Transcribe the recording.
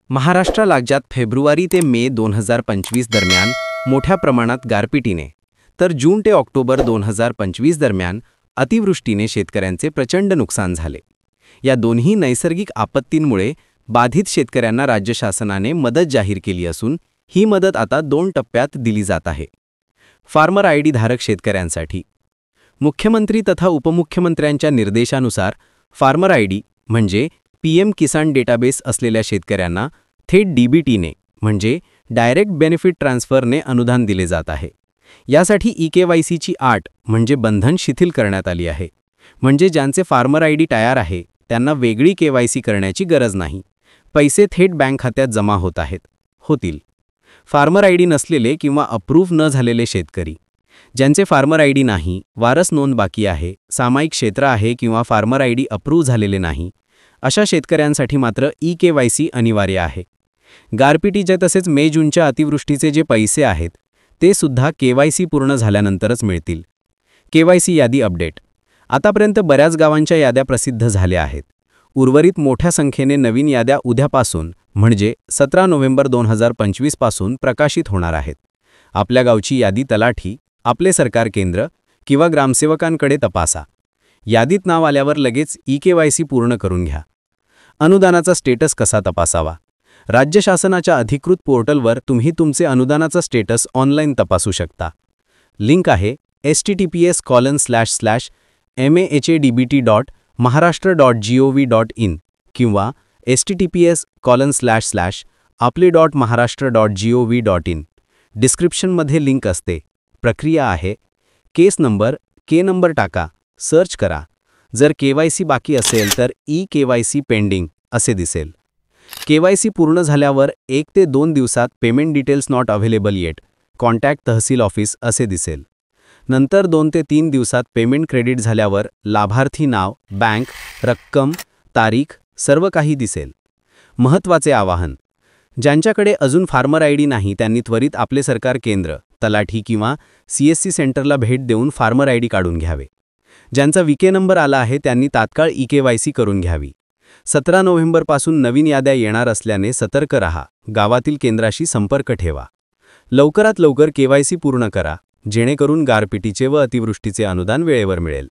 महाराष्ट्र राज्यात फेब्रुवारी ते मे 2025 दरम्यान मोठ्या प्रमाणात गारपिटीने तर जून ते ऑक्टोबर 2025 दरम्यान अतिवृष्टीने शेतकऱ्यांचे प्रचंड नुकसान झाले। या दोन्ही नैसर्गिक आपत्तींमुळे बाधित शेतकऱ्यांना राज्य शासनाने मदत जाहीर केली असून ही मदत आता 2 टप्प्यात दिली जात आहे। फार्मर आयडी धारक शेतकऱ्यांसाठी मुख्यमंत्री तथा उपमुख्यमंत्र्यांच्या निर्देशानुसार फार्मर आयडी म्हणजे पीएम किसान डेटाबेस असलेल्या शेतकऱ्यांना थेट डीबीटीने म्हणजे डायरेक्ट बेनिफिट ट्रान्सफरने अनुदान दिले जात आहे। यासाठी ईकेवायसीची अट म्हणजे बंधन शिथिल करण्यात आली आहे। म्हणजे ज्यांचे फार्मर आयडी तयार आहे त्यांना वेगळी केवायसी करण्याची गरज नाही। पैसे थेट बँक खात्यात जमा होतील। फार्मर आयडी नसलेले किंवा अप्रूव्ह न झालेले शेतकरी ज्यांचे फार्मर आयडी नाही, वारस नोंद बाकी आहे, सामायिक क्षेत्र आहे किंवा फार्मर आयडी अप्रूव्ह झालेले नाही, अशा शेतकऱ्यांसाठी मात्र ईकेवायसी अनिवार्य आहे। गारपिटीचे तसेच मे-जूनच्या अतिवृष्टीचे जे पैसे आहेत ते सुद्धा केवायसी पूर्ण झाल्यानंतरच मिळतील। केवायसी यादी अपडेट आतापर्यंत बऱ्याच गावांच्या याद्या प्रसिद्ध झाल्या आहेत। उर्वरित मोठ्या संख्येने नवीन याद्या उद्यापासून म्हणजे 17 नोव्हेंबर 2025 पासून प्रकाशित होणार आहेत। आपल्या गावची यादी तलाठी, आपले सरकार केंद्र किंवा ग्रामसेवकांकडे तपासा। यादीत नाव आल्यावर लगेच ईकेवायसी पूर्ण करून घ्या। अनुदानाचा स्टेटस कसा तपासावा? राज्य शासनाच्या अधिकृत पोर्टलवर तुम्ही तुमचे अनुदानाचा स्टेटस ऑनलाईन तपासू शकता। लिंक आहे https://mahadbt.maharashtra.gov.in किंवा https://apply.maharashtra.gov.in। डिस्क्रिप्शनमध्ये लिंक असते। प्रक्रिया आहे केस नंबर टाका, सर्च करा। जर केवायसी बाकी असेल तर ई-केवायसी पेंडिंग असे दिसेल। केवायसी पूर्ण झाल्यावर 1 ते 2 दिवसात payment details not available eight, contact tehsil office असे दिसेल। नंतर 2 ते 3 दिवसात पेमेंट क्रेडिट झाल्यावर लाभार्थी नाव, बँक, रक्कम, तारीख सर्व काही दिसेल। महत्त्वाचे आवाहन ज्यांच्याकडे अजून फार्मर आयडी नाही त्यांनी त्वरित आपले सरकार केंद्र, तलाठी किंवा सीएससी सेंटरला भेट देऊन फार्मर आयडी काढून घ्यावे। ज्यांचा विके नंबर आला आहे त्यांनी तात्काळ ईकेवायसी करून घ्यावी। 17 नोव्हेंबरपासून नवीन याद्या येणार असल्याने सतर्क रहा, गावातील केंद्राशी संपर्क ठेवा। लवकरात लवकर केवायसी पूर्ण करा जेणेकरून गारपिटीचे व अतिवृष्टीचे अनुदान वेळेवर मिळेल।